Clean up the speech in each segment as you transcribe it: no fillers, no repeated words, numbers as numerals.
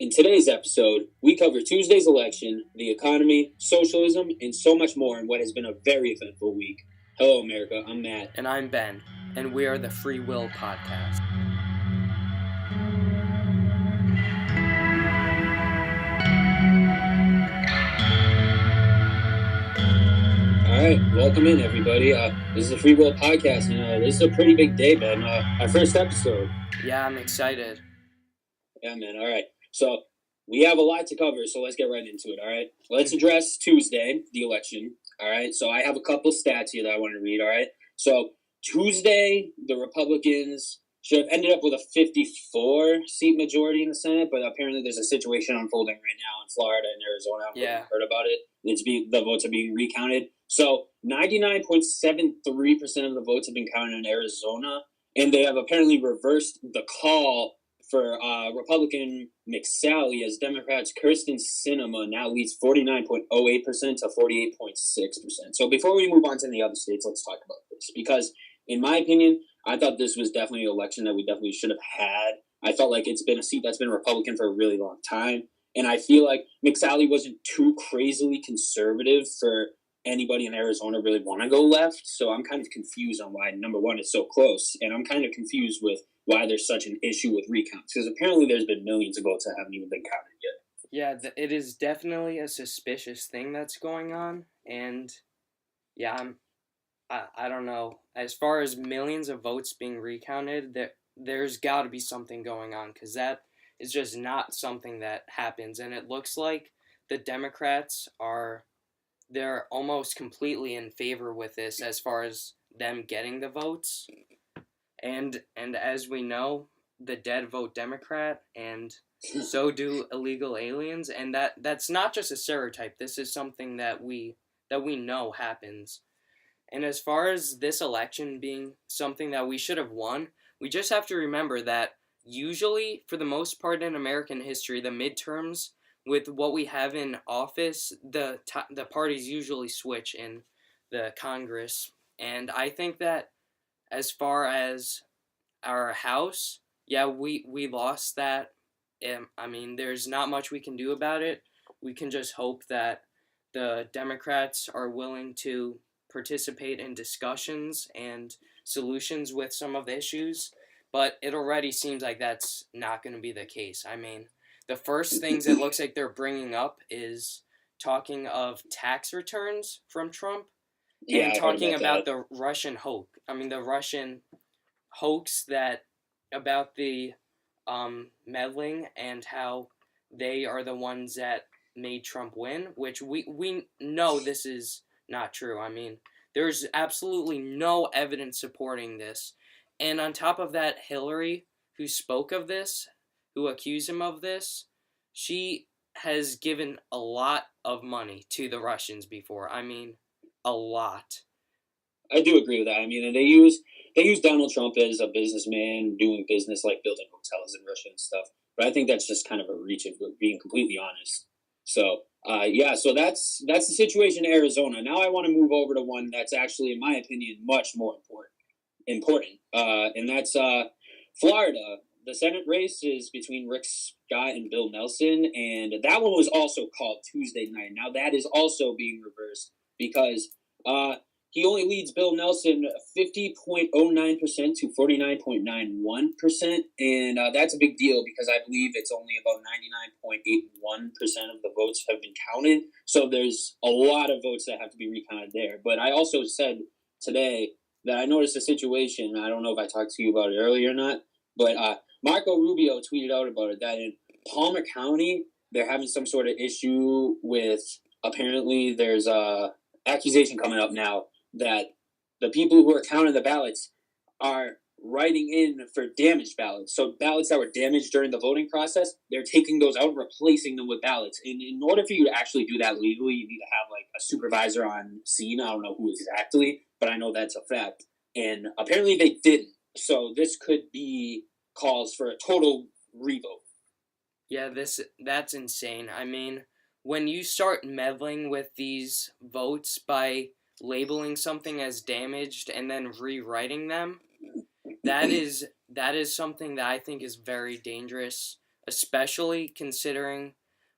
In today's episode, we cover Tuesday's election, the economy, socialism, and so much more in what has been a very eventful week. Hello, America. I'm Matt. And I'm Ben, and we are the Free Will Podcast. All right, welcome in, everybody. This is the Free Will Podcast, and this is a pretty big day, Ben. Our first episode. Yeah, I'm excited. Yeah, man. All right. So we have a lot to cover, so let's get right into it. All right. Let's address Tuesday, the election. All right. So I have a couple stats here that I want to read. All right. So Tuesday, the Republicans should have ended up with a 54-seat majority in the Senate, but apparently there's a situation unfolding right now in Florida and Arizona. I've heard about it. The votes are being recounted. So 99.73% of the votes have been counted in Arizona, and they have apparently reversed the call for Republican McSally as Democrats Kirsten Sinema now leads 49.08% to 48.6%. So before we move on to the other states, let's talk about this. Because in my opinion, I thought this was definitely an election that we definitely should have had. I felt like it's been a seat that's been Republican for a really long time. And I feel like McSally wasn't too crazily conservative for anybody in Arizona really want to go left. So I'm kind of confused on why, number one, it's so close. And I'm kind of confused with why there's such an issue with recounts. Because apparently there's been millions of votes that haven't even been counted yet. Yeah, it is definitely a suspicious thing that's going on. And yeah, I don't know. As far as millions of votes being recounted, there's got to be something going on. Because that is just not something that happens. And it looks like the Democrats they're almost completely in favor with this as far as them getting the votes. And as we know, the dead vote Democrat, and so do illegal aliens, and that's not just a stereotype. This is something that we know happens. And as far as this election being something that we should have won, we just have to remember that usually, for the most part in American history, the midterms, with what we have in office, the parties usually switch in the Congress. And I think that as far as our House, yeah, we lost that. I mean, there's not much we can do about it. We can just hope that the Democrats are willing to participate in discussions and solutions with some of the issues. But it already seems like that's not going to be the case. I mean, the first things it looks like they're bringing up is talking of tax returns from Trump, and talking about the Russian hoax. I mean, the Russian hoax that about the meddling and how they are the ones that made Trump win, which we know this is not true. I mean, there's absolutely no evidence supporting this. And on top of that, Hillary, who spoke of this, who accused him of this, she has given a lot of money to the Russians before. I mean, a lot. I do agree with that. I mean, and they use Donald Trump as a businessman doing business like building hotels in Russia and stuff. But I think that's just kind of a reach if we're being completely honest. So so that's the situation in Arizona. Now I want to move over to one that's actually, in my opinion, much more important, and that's Florida. The Senate race is between Rick Scott and Bill Nelson, and that one was also called Tuesday night. Now that is also being reversed because he only leads Bill Nelson 50.09% to 49.91%, and that's a big deal because I believe it's only about 99.81% of the votes have been counted. So there's a lot of votes that have to be recounted there. But I also said today that I noticed a situation. I don't know if I talked to you about it earlier or not, but Marco Rubio tweeted out about it that in Palmer County they're having some sort of issue with. Apparently, there's a accusation coming up now that the people who are counting the ballots are writing in for damaged ballots. So ballots that were damaged during the voting process, they're taking those out and replacing them with ballots. And in order for you to actually do that legally, you need to have like a supervisor on scene. I don't know who exactly, but I know that's a fact. And apparently they didn't. So this could be calls for a total revote. Yeah, that's insane. I mean, when you start meddling with these votes by labeling something as damaged and then rewriting them, that is something that I think is very dangerous especially considering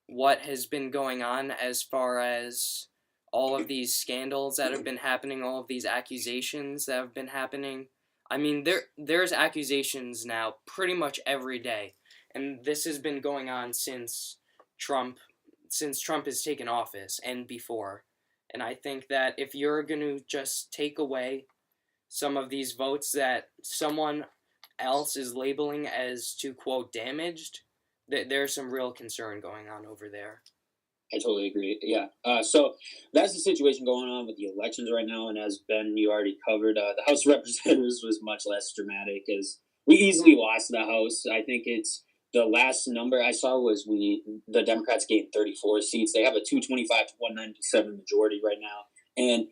what has been going on as far as all of these scandals that have been happening, all of these accusations that have been happening. I mean, there's accusations now pretty much every day, and this has been going on Trump since Trump has taken office and before. And I think that if you're going to just take away some of these votes that someone else is labeling as to quote damaged, there's some real concern going on over there. I totally agree. Yeah. So that's the situation going on with the elections right now. And as Ben, you already covered, the House of Representatives was much less dramatic as we easily lost the House. I think it's the last number I saw was the Democrats gained 34 seats. They have a 225 to 197 majority right now. And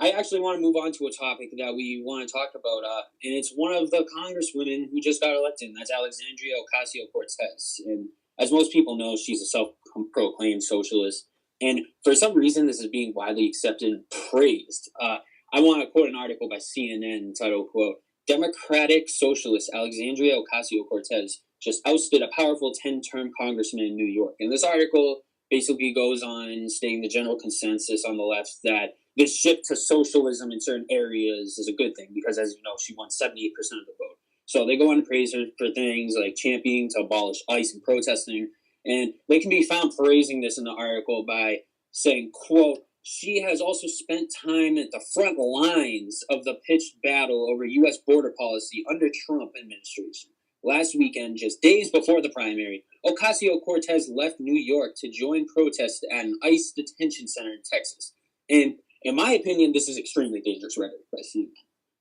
I actually want to move on to a topic that we want to talk about. And it's one of the congresswomen who just got elected. And that's Alexandria Ocasio Cortez. And as most people know, she's a self-proclaimed socialist, and for some reason, this is being widely accepted and praised. I want to quote an article by CNN titled, quote, Democratic socialist Alexandria Ocasio-Cortez just ousted a powerful 10-term congressman in New York. And this article basically goes on stating the general consensus on the left that this shift to socialism in certain areas is a good thing because, as you know, she won 78% of the vote. So they go on to praise her for things like championing to abolish ICE and protesting. And they can be found praising this in the article by saying, quote, she has also spent time at the front lines of the pitched battle over U.S. border policy under Trump administration. Last weekend, just days before the primary, Ocasio-Cortez left New York to join protests at an ICE detention center in Texas. And in my opinion, this is extremely dangerous rhetoric by CNN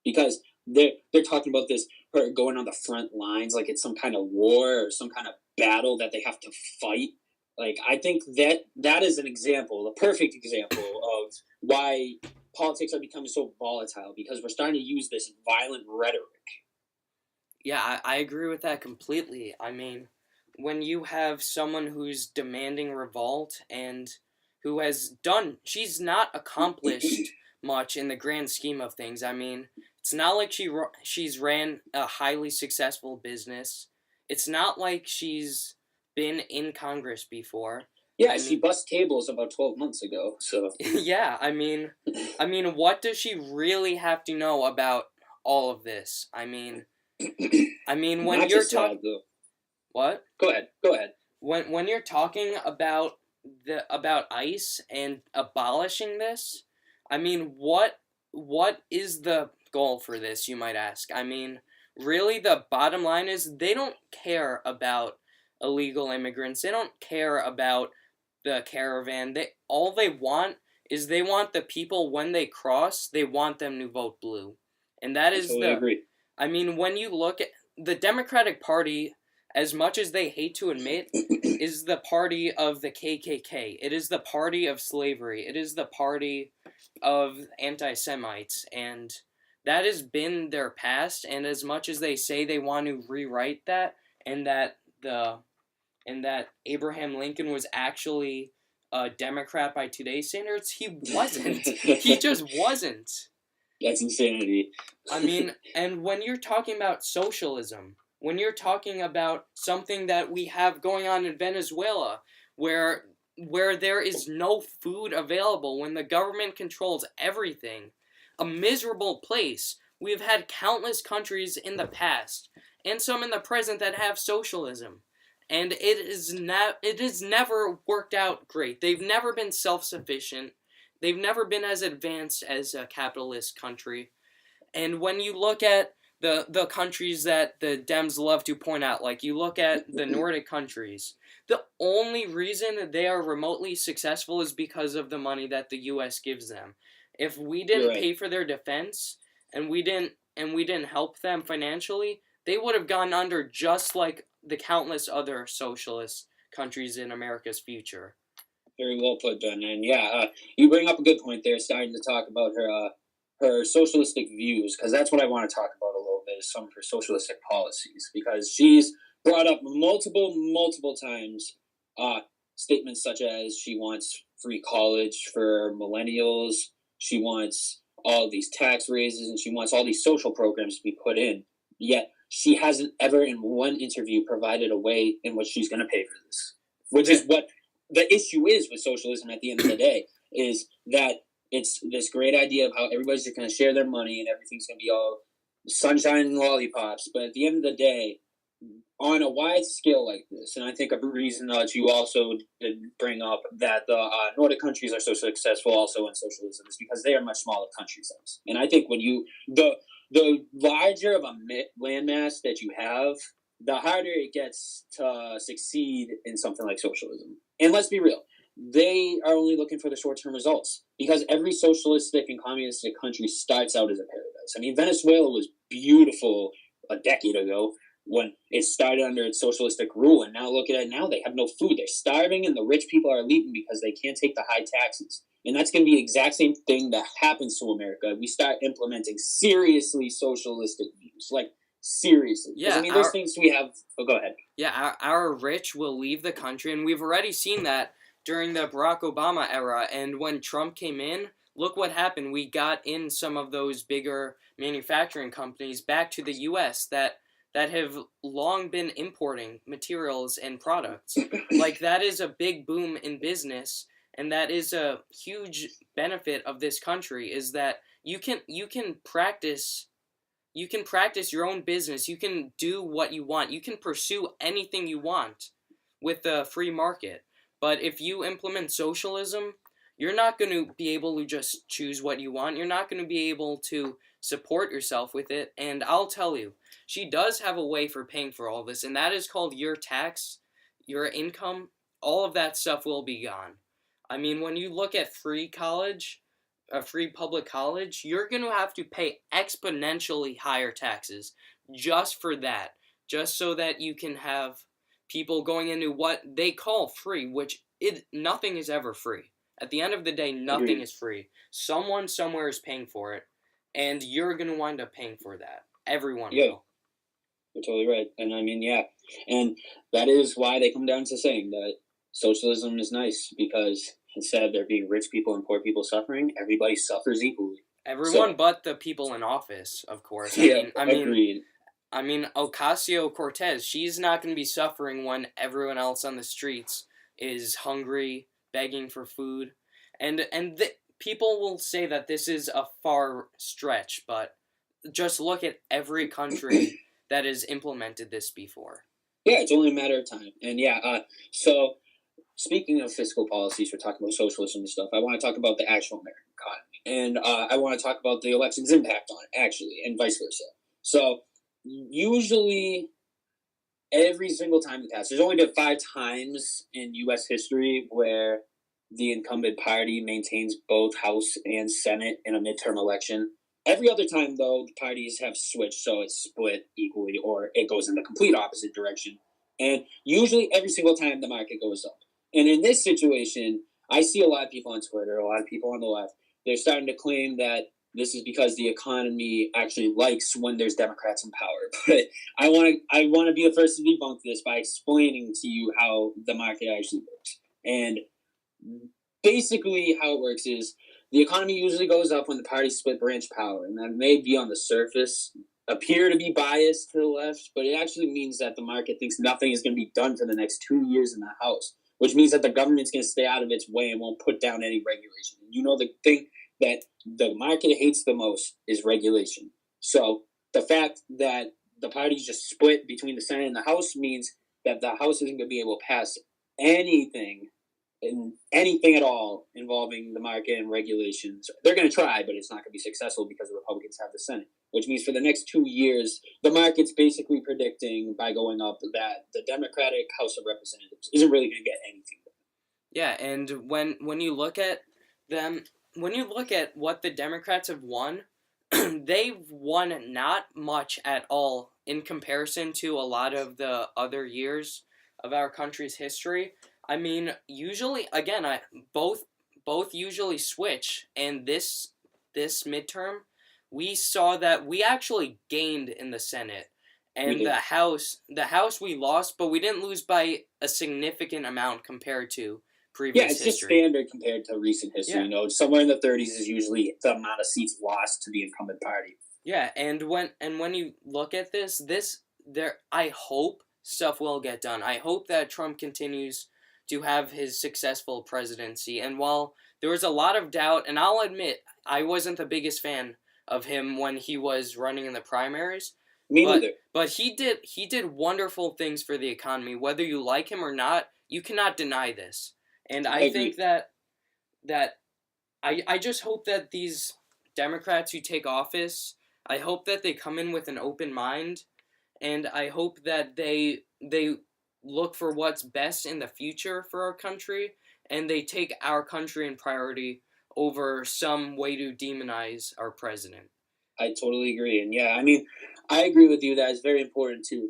because they're talking about this, her going on the front lines like it's some kind of war or some kind of battle that they have to fight. Like, I think that is an example, a perfect example of why politics are becoming so volatile because we're starting to use this violent rhetoric. Yeah, I agree with that completely. I mean, when you have someone who's demanding revolt and who she's not accomplished much in the grand scheme of things. I mean, it's not like she's ran a highly successful business. It's not like she's been in Congress before. Yeah, she bust tables about 12 months ago. So yeah, I mean, what does she really have to know about all of this? I mean, when you're talking, what? Go ahead. When you're talking about ICE and abolishing this, I mean, what is the goal for this, you might ask? I mean, really, the bottom line is they don't care about illegal immigrants. They don't care about the caravan. All they want is they want the people when they cross, they want them to vote blue. And that is totally agree. I mean, when you look at the Democratic Party, as much as they hate to admit, is the party of the KKK. It is the party of slavery. It is the party of anti-Semites, and that has been their past. And as much as they say they want to rewrite that, and that Abraham Lincoln was actually a Democrat by today's standards, he wasn't. He just wasn't. That's insanity. I mean, and when you're talking about socialism, when you're talking about something that we have going on in Venezuela, where there is no food available, when the government controls everything, a miserable place. We've had countless countries in the past, and some in the present, that have socialism. And it has never worked out great. They've never been self-sufficient. They've never been as advanced as a capitalist country. And when you look at the countries that the Dems love to point out, like you look at the Nordic countries, the only reason they are remotely successful is because of the money that the U.S. gives them. If we didn't pay for their defense and we didn't help them financially, they would have gone under just like the countless other socialist countries in America's future. Very well put, Ben. And yeah, you bring up a good point there, starting to talk about her socialistic views, because that's what I want to talk about a little bit, is some of her socialistic policies, because she's brought up multiple times statements such as she wants free college for millennials, she wants all these tax raises, and she wants all these social programs to be put in. Yet she hasn't ever in one interview provided a way in which she's going to pay for this, which is what the issue is with socialism at the end of the day, is that it's this great idea of how everybody's just going to share their money and everything's going to be all sunshine and lollipops. But at the end of the day, on a wide scale like this, and I think a reason that you also did bring up that the Nordic countries are so successful also in socialism is because they are much smaller countries. And I think when you the larger of a landmass that you have, the harder it gets to succeed in something like socialism. And let's be real, they are only looking for the short-term results because every socialistic and communistic country starts out as a paradise. I mean, Venezuela was beautiful a decade ago when it started under its socialistic rule, and now look at it now, they have no food. They're starving, and the rich people are leaving because they can't take the high taxes. And that's going to be the exact same thing that happens to America. We start implementing seriously socialistic views, like seriously. Yeah, I mean, there's things we have. Oh, go ahead. Yeah, our rich will leave the country, and we've already seen that during the Barack Obama era. And when Trump came in, look what happened. We got in some of those bigger manufacturing companies back to the U.S. that have long been importing materials and products. Like, that is a big boom in business, and that is a huge benefit of this country, is that you can practice your own business. You can do what you want. You can pursue anything you want with the free market. But if you implement socialism, you're not going to be able to just choose what you want. You're not going to be able to support yourself with it. And I'll tell you, she does have a way for paying for all this, and that is called your tax, your income. All of that stuff will be gone. I mean, when you look at free college, a free public college, you're going to have to pay exponentially higher taxes just for that, just so that you can have people going into what they call free, which nothing is ever free. At the end of the day, nothing is free. Someone somewhere is paying for it, and you're going to wind up paying for that. Everyone will. You're totally right. And I mean, yeah. And that is why they come down to saying that socialism is nice, because instead of there being rich people and poor people suffering, everybody suffers equally. Everyone but the people in office, of course. Agreed. I mean, Ocasio-Cortez, she's not going to be suffering when everyone else on the streets is hungry, begging for food. And people will say that this is a far stretch, but just look at every country that has implemented this before. Yeah, it's only a matter of time. And so speaking of fiscal policies, we're talking about socialism and stuff. I want to talk about the actual American economy. And I want to talk about the election's impact on it, actually, and vice versa. So usually every single time it passes, there's only been 5 times in U.S. history where the incumbent party maintains both House and Senate in a midterm election. Every other time, though, the parties have switched, so it's split equally, or it goes in the complete opposite direction. And usually every single time the market goes up. And in this situation, I see a lot of people on Twitter, a lot of people on the left, they're starting to claim that this is because the economy actually likes when there's Democrats in power. But I want to be the first to debunk this by explaining to you how the market actually works. And basically how it works is the economy usually goes up when the parties split branch power, and that may be on the surface appear to be biased to the left, but it actually means that the market thinks nothing is going to be done for the next 2 years in the House, which means that the government's going to stay out of its way and won't put down any regulation. And you know, the thing that the market hates the most is regulation. So the fact that the parties just split between the Senate and the House means that the House isn't going to be able to pass anything at all involving the market and regulations. They're going to try, but it's not going to be successful because the Republicans have the Senate, which means for the next 2 years, the market's basically predicting by going up that the Democratic House of Representatives isn't really going to get anything done. Yeah, and when you look at them, when you look at what the Democrats have won, they've won not much at all in comparison to a lot of the other years of our country's history. I mean, usually, again, both usually switch, and this midterm, we saw that we actually gained in the Senate, and the House we lost, but we didn't lose by a significant amount compared to previous history. Yeah, it's just standard compared to recent history. Yeah. You know, somewhere in the 30s is usually the amount of seats lost to the incumbent party. Yeah, and when you look at this I hope stuff will get done. I hope that Trump continues to have his successful presidency. And while there was a lot of doubt, and I'll admit I wasn't the biggest fan of him when he was running in the primaries, Me but neither. but he did wonderful things for the economy. Whether you like him or not, you cannot deny this. And I I agree. think that I just hope that these Democrats who take office, I hope that they come in with an open mind, and I hope that they look for what's best in the future for our country, and they take our country in priority over some way to demonize our president. I totally agree, and yeah, I mean, I agree with you that it's very important to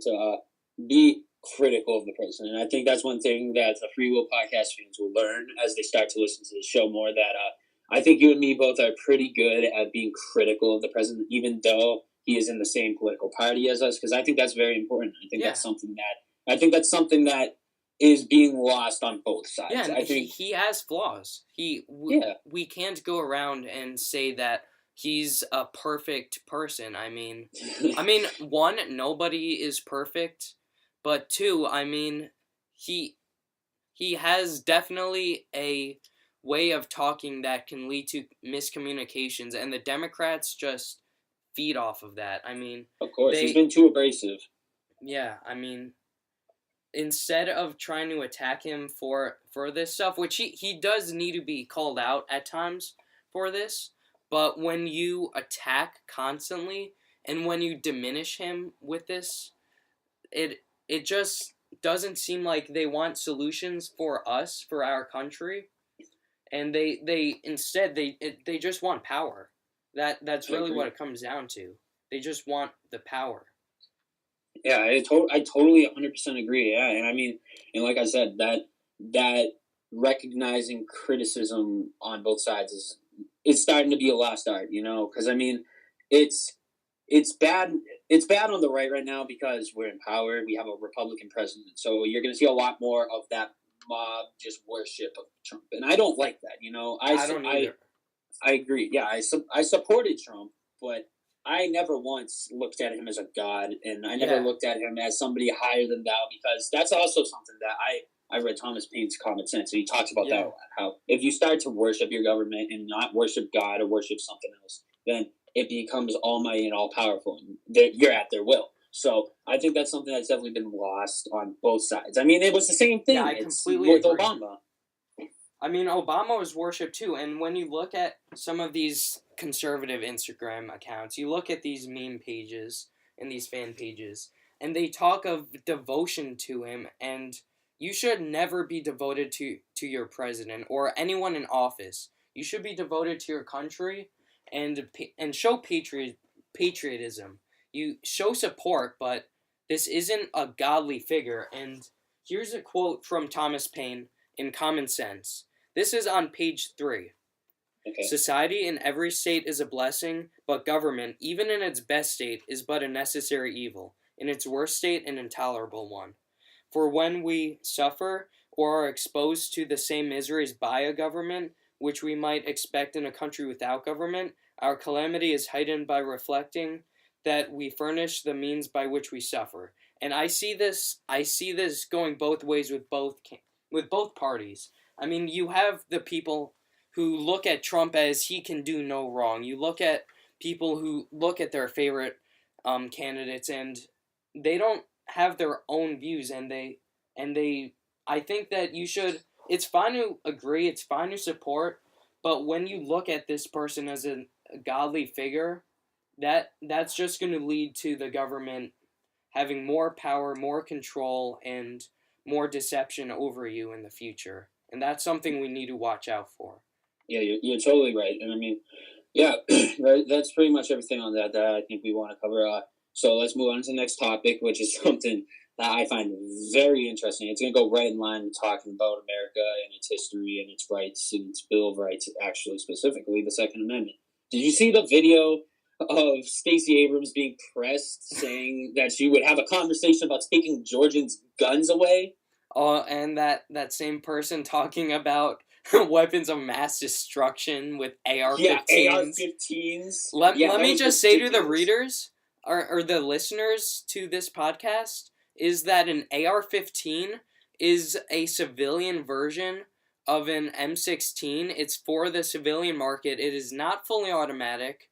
be critical of the president. I think that's one thing that the Free Will podcast fans will learn as they start to listen to the show more. That I think you and me both are pretty good at being critical of the president, even though he is in the same political party as us. Because I think that's very important. Yeah, I think that's something that is being lost on both yeah, sides. and I he think, he has flaws. yeah, We can't go around and say that he's a perfect person. One, nobody is perfect, but two, he he has definitely a way of talking that can lead to miscommunications, and the Democrats just feed off of that. of course, he's They been too abrasive. yeah, instead of trying to attack him for this stuff, which he does need to be called out at times for this, but when you attack constantly and when you diminish him with this, it just doesn't seem like they want solutions for us, for our country, and they instead they just want power. That's I really what agree. it comes down to. They just want the power. Yeah, I totally 100% agree. Yeah, and I mean, and like I said, that recognizing criticism on both sides is starting to be a lost art. Because I mean, it's it's bad. It's bad on the right now because we're in power. We have a Republican president, so you're going to see a lot more of that mob just worship of Trump, and I don't like that. I don't either. I agree. Yeah, I supported Trump, but I never once looked at him as a god, and I never Yeah, looked at him as somebody higher than thou, because that's also something that I read Thomas Paine's Common Sense, and he talks about that a yeah. lot. How if you start to worship your government and not worship God or worship something else, then it becomes almighty and all powerful, and you're at their will. So I think that's something that's definitely been lost on both sides. I mean, it was the same Yeah, thing. I It's completely with agree. Obama. Obama was worshipped too, and when you look at some of these conservative Instagram accounts, you look at these meme pages and these fan pages, and they talk of devotion to him, and you should never be devoted to your president or anyone in office. You should be devoted to your country and show patriotism. You show support, but this isn't a godly figure. And here's a quote from Thomas Paine in Common Sense. This is on page 3. Okay. Society in every state is a blessing, but government, even in its best state, is but a necessary evil, in its worst state an intolerable one. For when we suffer or are exposed to the same miseries by a government, which we might expect in a country without government, our calamity is heightened by reflecting that we furnish the means by which we suffer. And I see this going both ways with both parties. You have the people who look at Trump as he can do no wrong. You look at people who look at their favorite candidates, and they don't have their own views, and they I think that you should. It's fine to agree. It's fine to support, but when you look at this person as a godly figure, that's just going to lead to the government having more power, more control, and more deception over you in the future. And that's something we need to watch out for. Yeah, you're totally right. And I mean, yeah, that's pretty much everything on that I think we want to cover. So let's move on to the next topic, which is something that I find very interesting. It's going to go right in line with talking about America and its history and its rights and its Bill of Rights, actually, specifically the Second Amendment. Did you see the video of Stacey Abrams being pressed saying that she would have a conversation about taking Georgians' guns away? And that same person talking about weapons of mass destruction with Yeah, AR-15s. AR-15s. Let, Yeah, let that me was just say to the ridiculous. readers, or the listeners to this podcast is that an AR-15 is a civilian version of an M16. It's for the civilian market. It is not fully automatic.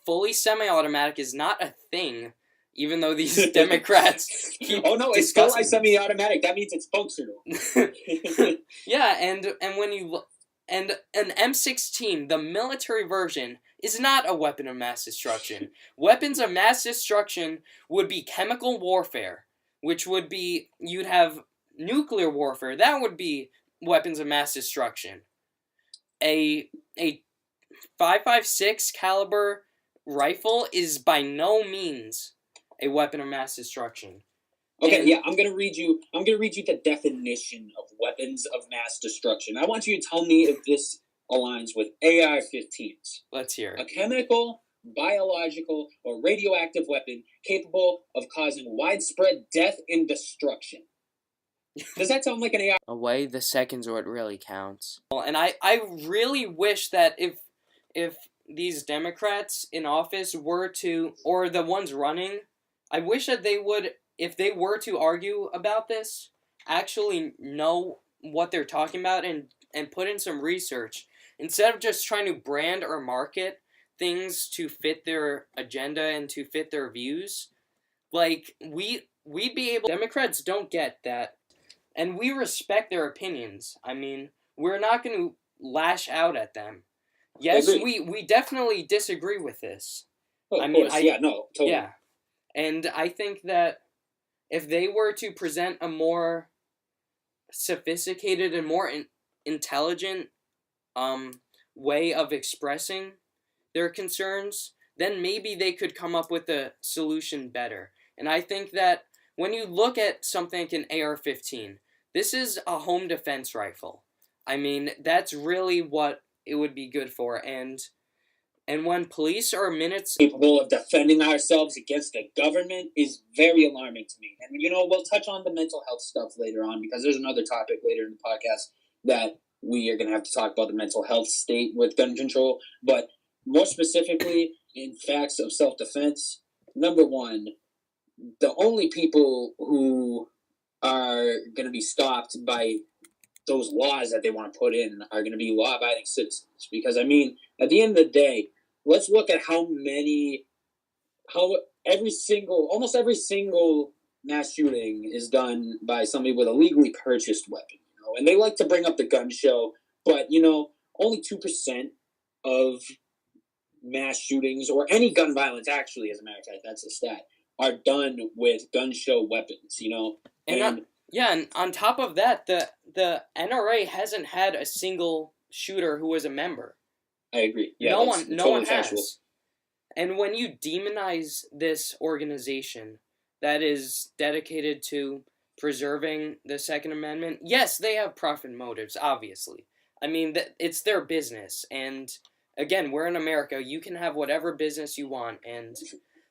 Fully semi-automatic is not a thing, even though these Democrats keep oh no, it's still semi-automatic. That means it's functional. Yeah, and when you look, and an M16, the military version, is not a weapon of mass destruction. Weapons of mass destruction would be chemical warfare, which would be, you'd have nuclear warfare. That would be weapons of mass destruction. A 5.56 caliber rifle is by no means a weapon of mass destruction. Okay, yeah, I'm gonna read you the definition of weapons of mass destruction. I want you to tell me if this aligns with AR-15s. Let's hear it. A chemical, biological, or radioactive weapon capable of causing widespread death and destruction. Does that sound like an AR? Away the seconds what really counts. And I really wish that if these Democrats in office were to, or the ones running, I wish that they would, if they were to argue about this, actually know what they're talking about and put in some research. Instead of just trying to brand or market things to fit their agenda and to fit their views, like, we'd be able... Democrats don't get that, and we respect their opinions. I mean, we're not going to lash out at them. Yes, we definitely disagree with this. Oh, of course. Yeah, no, totally. Yeah. And I think that if they were to present a more sophisticated and more intelligent way of expressing their concerns, then maybe they could come up with a solution better. And I think that when you look at something like an AR-15, this is a home defense rifle. I mean, that's really what it would be good for. And when police are capable of defending ourselves against the government is very alarming to me. And, we'll touch on the mental health stuff later on, because there's another topic later in the podcast that we are going to have to talk about the mental health state with gun control. But more specifically, in facts of self-defense, number one, the only people who are going to be stopped by those laws that they want to put in are going to be law-abiding citizens. Because, at the end of the day, let's look at almost every single mass shooting is done by somebody with a legally purchased weapon. And they like to bring up the gun show, but, only 2% of mass shootings, or any gun violence, actually, as a matter of fact, that's a stat, are done with gun show weapons, And on top of that, the NRA hasn't had a single shooter who was a member. I agree. Yeah, no one has. And when you demonize this organization that is dedicated to preserving the Second Amendment, yes, they have profit motives, obviously. I mean, it's their business. And again, we're in America. You can have whatever business you want. And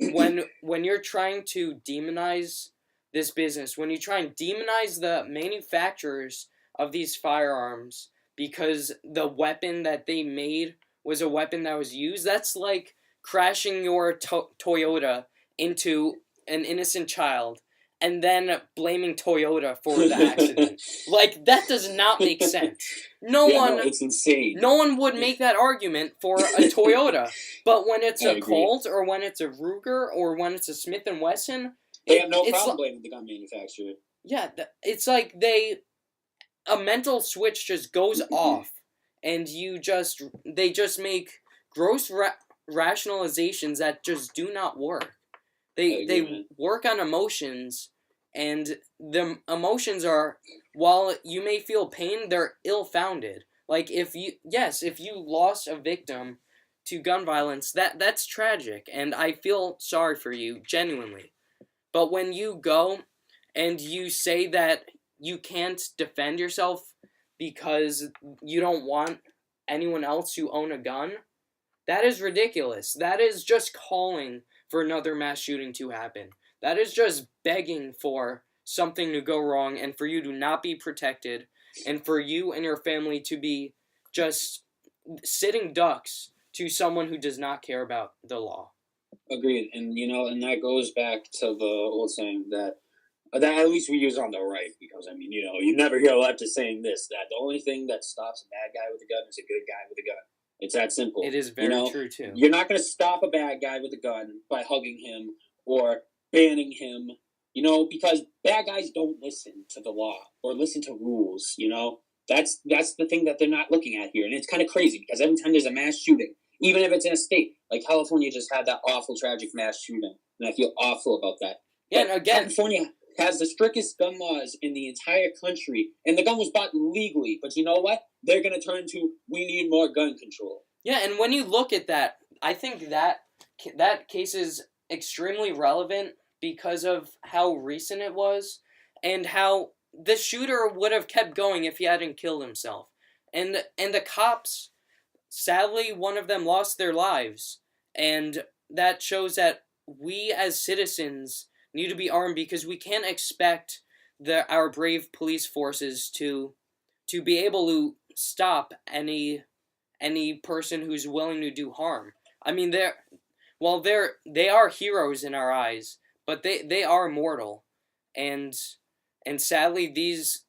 when you're trying to demonize this business, when you try and demonize the manufacturers of these firearms because the weapon that they made was a weapon that was used, that's like crashing your Toyota into an innocent child and then blaming Toyota for the accident. Like, that does not make sense. No, it's insane. No one would make that argument for a Toyota. But when it's a Colt, or when it's a Ruger, or when it's a Smith & Wesson, they have no problem blaming the gun manufacturer. Yeah, it's like a mental switch just goes off, and they just make gross rationalizations that just do not work. They work on emotions, and the emotions are, while you may feel pain, they're ill-founded. Like, if you lost a victim to gun violence, that's tragic, and I feel sorry for you, genuinely. But when you go and you say that you can't defend yourself because you don't want anyone else to own a gun, that is ridiculous. That is just calling for another mass shooting to happen. That is just begging for something to go wrong and for you to not be protected and for you and your family to be just sitting ducks to someone who does not care about the law. Agreed, and and that goes back to the old saying that at least we use on the right, because I mean, you never hear leftists saying this, that the only thing that stops a bad guy with a gun is a good guy with a gun. It's that It simple. is very true too. You're not going to stop a bad guy with a gun by hugging him or banning him, because bad guys don't listen to the law or listen to rules. That's the thing that they're not looking at here, and it's kind of crazy because every time there's a mass shooting, even if it's in a state like California, just had that awful tragic mass shooting, and I feel awful about that. Yeah, But and again, California has the strictest gun laws in the entire country, and the gun was bought legally. But you know what? They're going to turn to, we need more gun control. yeah, and when you look at that, I think that case is extremely relevant because of how recent it was and how the shooter would have kept going if he hadn't killed himself. And the cops, sadly, one of them lost their lives, and that shows that we as citizens need to be armed because we can't expect our brave police forces to be able to stop any person who's willing to do harm. I mean, they are heroes in our eyes, but they are mortal, and sadly these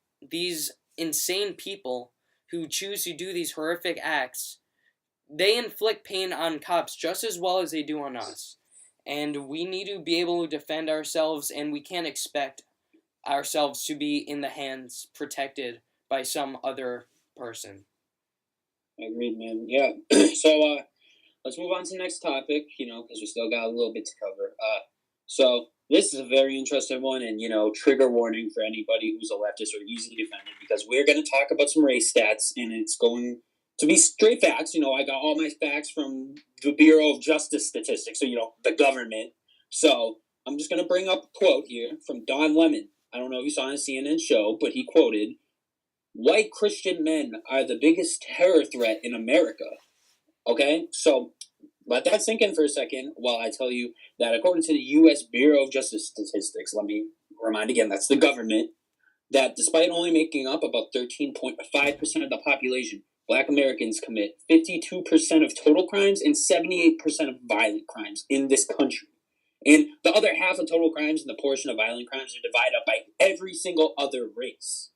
insane people who choose to do these horrific acts, they inflict pain on cops just as well as they do on us. And we need to be able to defend ourselves, and we can't expect ourselves to be in the hands protected by some other person. Agreed, man. Yeah. So let's move on to the next topic, because we still got a little bit to cover. So this is a very interesting one, and, trigger warning for anybody who's a leftist or easily offended, because we're going to talk about some race stats, and it's going to be straight facts. I got all my facts from the Bureau of Justice Statistics, so, the government. So I'm just going to bring up a quote here from Don Lemon. I don't know if you saw on a CNN show, but he quoted, "White Christian men are the biggest terror threat in America." Okay? So let that sink in for a second while I tell you that according to the U.S. Bureau of Justice Statistics, let me remind again, that's the government, that despite only making up about 13.5% of the population, Black Americans commit 52% of total crimes and 78% of violent crimes in this country. And the other half of total crimes and the portion of violent crimes are divided up by every single other race.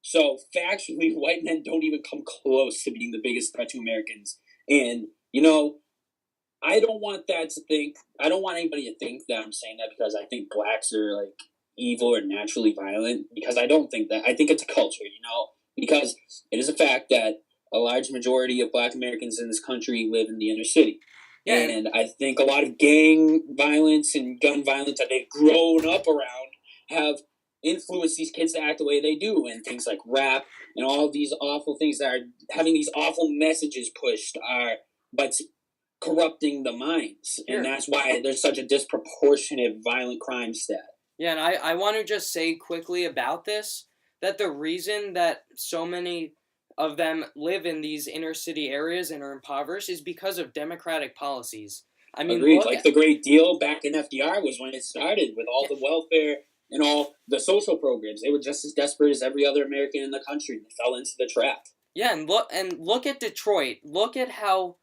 So factually, white men don't even come close to being the biggest threat to Americans. And, I don't want anybody to think that I'm saying that because I think blacks are like evil or naturally violent, because I don't think that. I think it's a culture, because it is a fact that a large majority of Black Americans in this country live in the inner city. Yeah. And I think a lot of gang violence and gun violence that they've grown up around have influenced these kids to act the way they do, and things like rap and all of these awful things that are having these awful messages pushed but corrupting the minds. And that's why there's such a disproportionate violent crime stat. Yeah, and I want to just say quickly about this that the reason that so many of them live in these inner city areas and are impoverished is because of democratic policies. I mean, agreed. Like the Great Deal back in FDR was when it started with all the welfare and all the social programs. They were just as desperate as every other American in the country. They fell into the trap. Yeah, and look at Detroit. Look at how.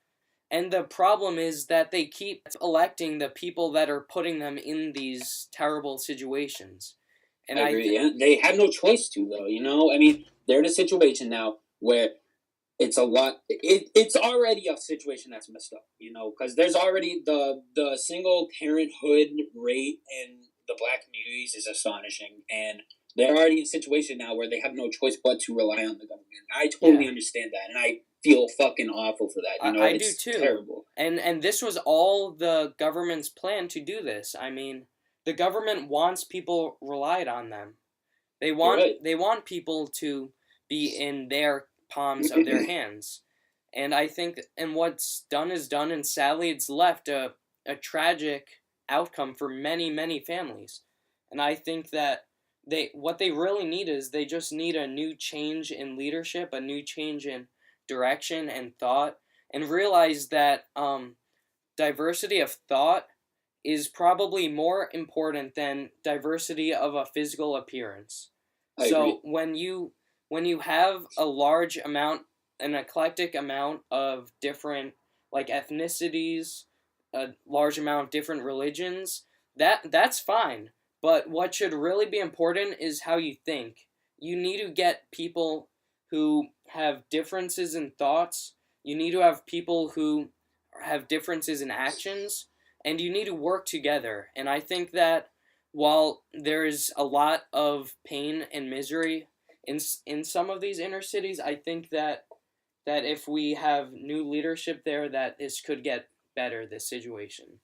And the problem is that they keep electing the people that are putting them in these terrible situations. And I agree. They have no choice to, though. I mean, they're in a situation now where it's a lot. It's already a situation that's messed up. Because there's already the single parenthood rate in the Black communities is astonishing, and they're already in a situation now where they have no choice but to rely on the government. I totally understand that, and I feel fucking awful for that. I it's do too. Terrible. And this was all the government's plan to do this. I mean, the government wants people relied on them. They want people to be in their palms of their hands. And I think what's done is done, and sadly it's left a tragic outcome for many, many families. And I think that what they really need is they just need a new change in leadership, a new change in direction and thought, and realize that diversity of thought is probably more important than diversity of a physical appearance. So when you have a large amount, an eclectic amount of different like ethnicities, a large amount of different religions, that's fine. But what should really be important is how you think. You need to get people who have differences in thoughts. You need to have people who have differences in actions, and you need to work together. And I think that while there is a lot of pain and misery in some of these inner cities, I think that if we have new leadership there, that this could get better, this situation.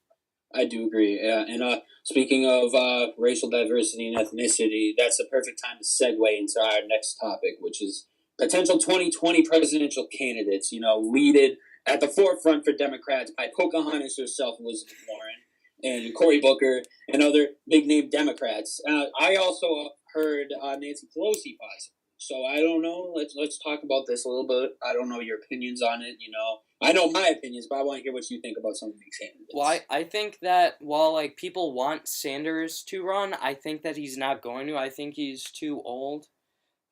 I do agree. Yeah. And speaking of racial diversity and ethnicity, that's the perfect time to segue into our next topic, which is potential 2020 presidential candidates, leaded at the forefront for Democrats by Pocahontas herself, Elizabeth Warren, and Cory Booker, and other big name Democrats. I also heard Nancy Pelosi possibly. So I don't know. Let's talk about this a little bit. I don't know your opinions on it. I know my opinions, but I want to hear what you think about some of these candidates. Well, I think that while like people want Sanders to run, I think that he's not going to. I think he's too old.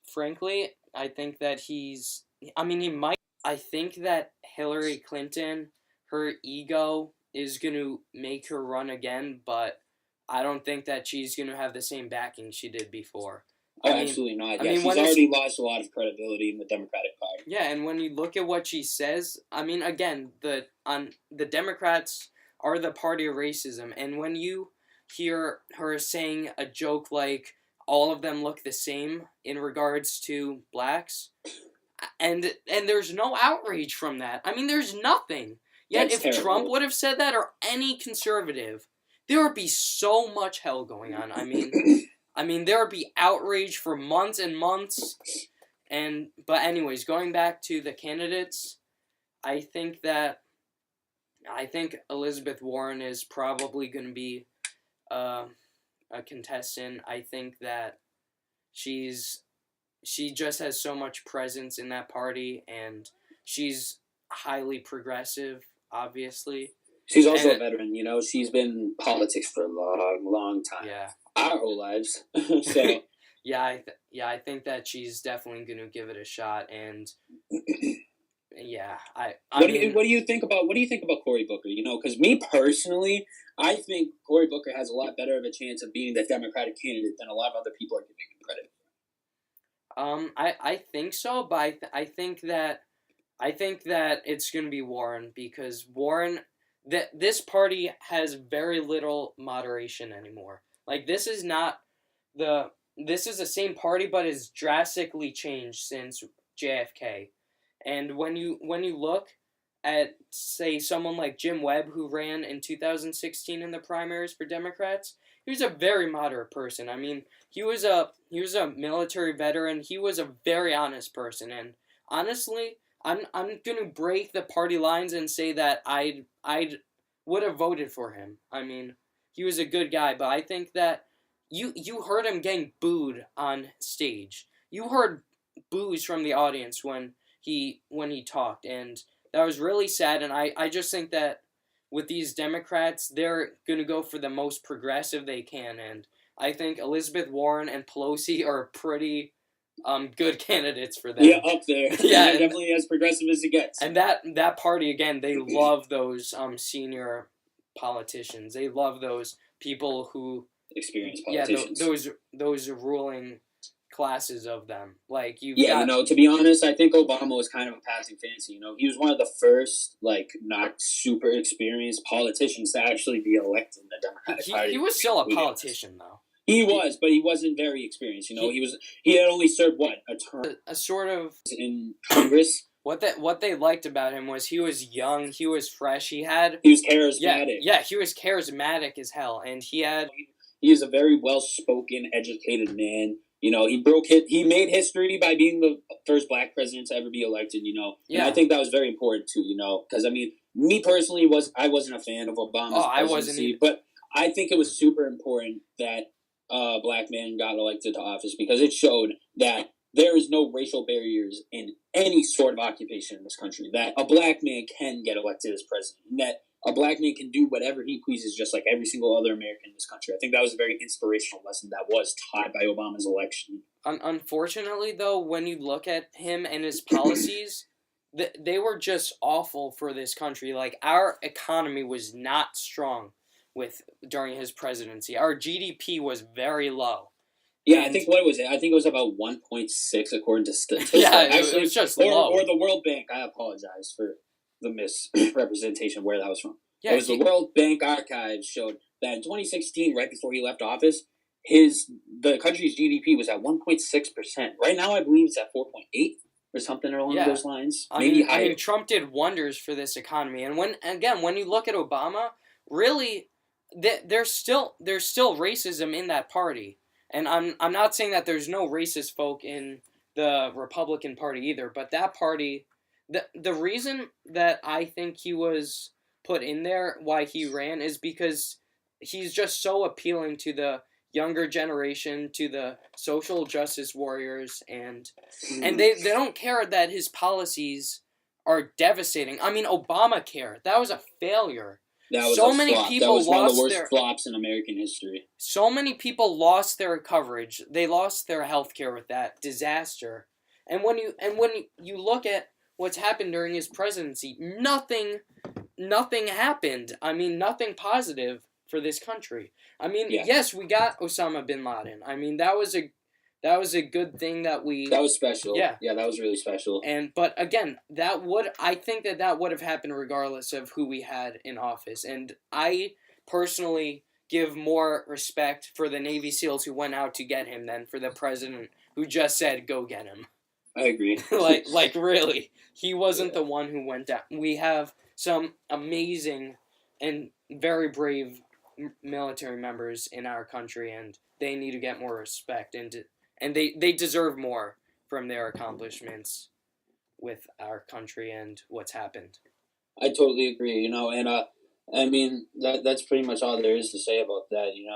Frankly, I think that he's. I mean, he might. I think that Hillary Clinton, her ego is going to make her run again, but I don't think that she's going to have the same backing she did before. Absolutely not. Yeah, she's already lost a lot of credibility in the Democratic Party. Yeah, and when you look at what she says, I mean, again, the Democrats are the party of racism, and when you hear her saying a joke like all of them look the same in regards to blacks, and there's no outrage from that. I mean, there's nothing. Yet That's if terrible. Trump would have said that, or any conservative, there would be so much hell going on. I mean, there would be outrage for months and months. But anyways, going back to the candidates, I think Elizabeth Warren is probably going to be a contestant. I think that she just has so much presence in that party, and she's highly progressive, obviously. She's also a veteran, she's been in politics for a long, long time. Yeah. Our whole lives. So I think that she's definitely going to give it a shot, and yeah, what do you think about Cory Booker? Because me personally, I think Cory Booker has a lot better of a chance of being the Democratic candidate than a lot of other people are giving him credit. I think so, but I think that it's going to be Warren, because Warren, this party has very little moderation anymore. Like, this is the same party, but it's drastically changed since JFK. And when you look at, say, someone like Jim Webb, who ran in 2016 in the primaries for Democrats, he was a very moderate person. I mean, he was a military veteran. He was a very honest person, and honestly, I'm gonna break the party lines and say that I would have voted for him. I mean, he was a good guy, but I think that you heard him getting booed on stage. You heard boos from the audience when he talked, and that was really sad. And I just think that with these Democrats, they're going to go for the most progressive they can, and I think Elizabeth Warren and Pelosi are pretty good candidates for them. Yeah, up there. Yeah, definitely as progressive as it gets. And that party, again, they love those senior politicians. They love those people who experienced politicians. Yeah, those ruling classes of them. Like to be honest, I think Obama was kind of a passing fancy. He was one of the first not super experienced politicians to actually be elected in the Democratic Party. He was still a politician, though. He was, but he wasn't very experienced. He had only served a term, a sort of in Congress. What they liked about him was he was young, he was fresh, he was charismatic. Yeah, he was charismatic as hell, and he is a very well-spoken, educated man. He made history by being the first black president to ever be elected, And I think that was very important too, because me personally I wasn't a fan of Obama's presidency, I wasn't either. But I think it was super important that a black man got elected to office, because it showed that there is no racial barriers in any sort of occupation in this country, that a black man can get elected as president, and that a black man can do whatever he pleases just like every single other American in this country. I think that was a very inspirational lesson that was taught by Obama's election. Unfortunately, though, when you look at him and his policies, they were just awful for this country. Like, our economy was not strong during his presidency. Our GDP was very low. Yeah, I And think what was it? I think it was about 1.6 according to yeah, actually, it was just or low. the World Bank. I apologize for the misrepresentation of where that was from. It Yeah, was the World Bank archives showed that in 2016, right before he left office, the country's GDP was at 1.6%. Right now, I believe it's at 4.8 or something along yeah. those lines, maybe I higher. mean, Trump did wonders for this economy. And when you look at Obama, really, there's still racism in that party. And I'm not saying that there's no racist folk in the Republican Party either, but that party, the reason that I think he was put in there, why he ran, is because he's just so appealing to the younger generation, to the social justice warriors, and they don't care that his policies are devastating. I mean, Obamacare, that was a failure. That was So a many flop. That people was one of the lost worst their flops in American history. so many people lost their coverage. They lost their health care with that disaster. And when you look at what's happened during his presidency, nothing happened. I mean, nothing positive for this country. I mean, Yeah. yes, we got Osama bin Laden. I mean, that was a good thing that we. That was special. Yeah. Yeah, that was really special. But again, I think that would have happened regardless of who we had in office. And I personally give more respect for the Navy SEALs who went out to get him than for the president who just said go get him. I agree. like really, he wasn't the one who went down. We have some amazing and very brave military members in our country, and they need to get more respect, and they deserve more from their accomplishments with our country and what's happened. I totally agree, and I mean that's pretty much all there is to say about that, and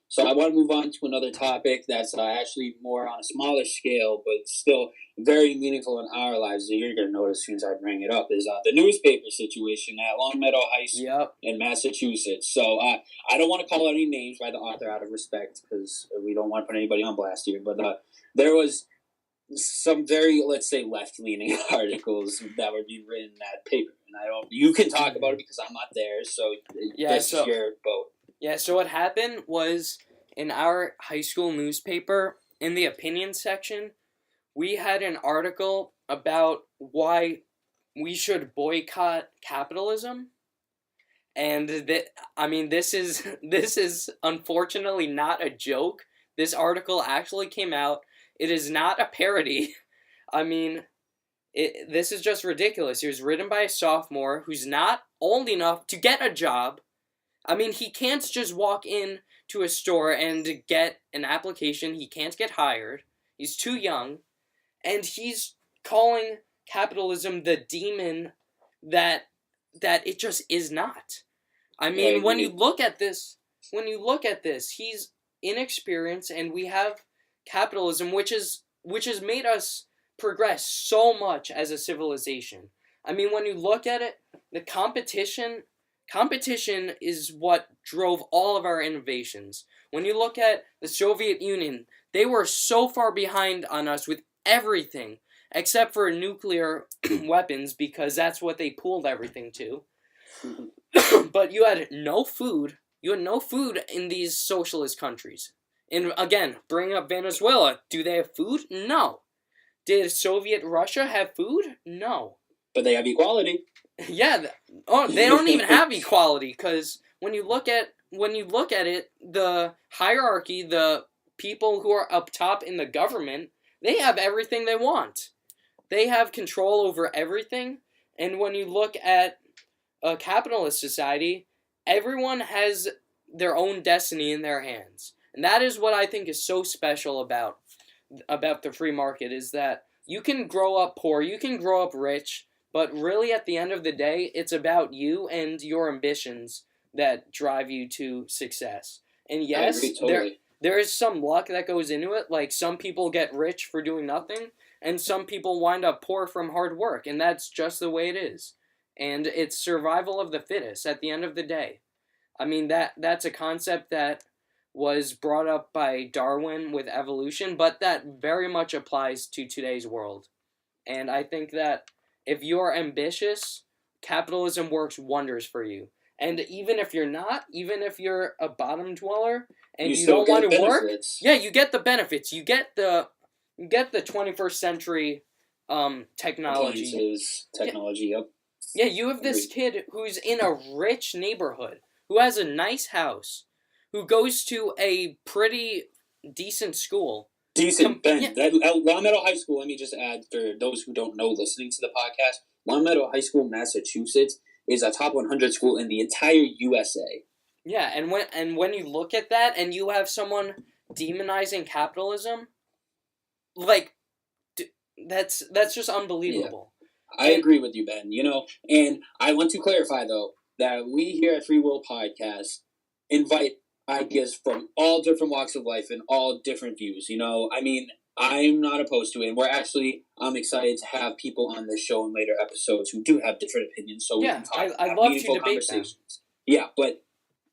so I want to move on to another topic that's actually more on a smaller scale, but still very meaningful in our lives. That you're going to notice as soon as I bring it up is the newspaper situation at Longmeadow High School Yep. in Massachusetts. So I don't want to call out any names by the author out of respect because we don't want to put anybody on blast here, but there was some very, let's say, left-leaning articles that were being written in that paper, and I don't. You can talk about it because I'm not there, so this is your vote. Yeah. So what happened was in our high school newspaper, in the opinion section, we had an article about why we should boycott capitalism, and this is unfortunately not a joke. This article actually came out. It is not a parody. I mean, this is just ridiculous. It was written by a sophomore who's not old enough to get a job. I mean, he can't just walk in to a store and get an application. He can't get hired. He's too young. And he's calling capitalism the demon that it just is not. I mean, when you look at this, he's inexperienced, and we have capitalism, which has made us progress so much as a civilization. I mean, when you look at it, the competition is what drove all of our innovations. When you look at the Soviet Union, they were so far behind on us with everything except for nuclear weapons, because that's what they pooled everything to. But you had no food. You had no food in these socialist countries. And again, bring up Venezuela. Do they have food? No. Did Soviet Russia have food? No. But they have equality. Yeah. They don't even have equality, because when you look at it, the hierarchy, the people who are up top in the government, they have everything they want. They have control over everything. And when you look at a capitalist society, everyone has their own destiny in their hands. And that is what I think is so special about the free market, is that you can grow up poor, you can grow up rich, but really at the end of the day, it's about you and your ambitions that drive you to success. And yes, I agree, totally. there is some luck that goes into it. Like, some people get rich for doing nothing, and some people wind up poor from hard work, and that's just the way it is. And it's survival of the fittest at the end of the day. I mean, that's a concept that was brought up by Darwin with evolution, but that very much applies to today's world. And I think that if you're ambitious, capitalism works wonders for you. And even if you're not, even if you're a bottom dweller and you don't want to work, yeah, you get the benefits. You get the 21st century technology. Technology, yep. Yeah, you have this kid who's in a rich neighborhood, who has a nice house, who goes to a pretty decent school. Ben. That Long Meadow High School, let me just add for those who don't know listening to the podcast, Long Meadow High School, Massachusetts is a top 100 school in the entire USA. Yeah, and when you look at that and you have someone demonizing capitalism, like, that's just unbelievable. Yeah. I agree with you, Ben. And I want to clarify, though, that we here at Free Will Podcast invite ideas from all different walks of life and all different views. I mean, I'm not opposed to it. And I'm excited to have people on this show in later episodes who do have different opinions, so we can talk I'd love to debate them. Yeah, but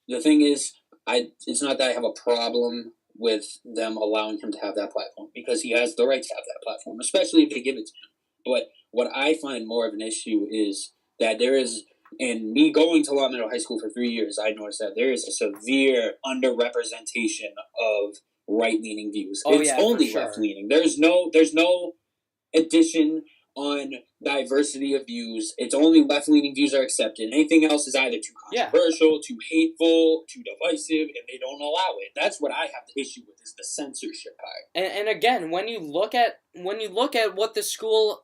the thing is, it's not that I have a problem with them allowing him to have that platform, because he has the right to have that platform, especially if they give it to him. But what I find more of an issue is that there is, and me going to Long Meadow High School for 3 years, I noticed that there is a severe underrepresentation of right-leaning views. It's only left-leaning. There's no addition on diversity of views. It's only left-leaning views are accepted. Anything else is either too controversial, too hateful, too divisive, and they don't allow it. That's what I have the issue with, is the censorship part. And again, when you look at what the school,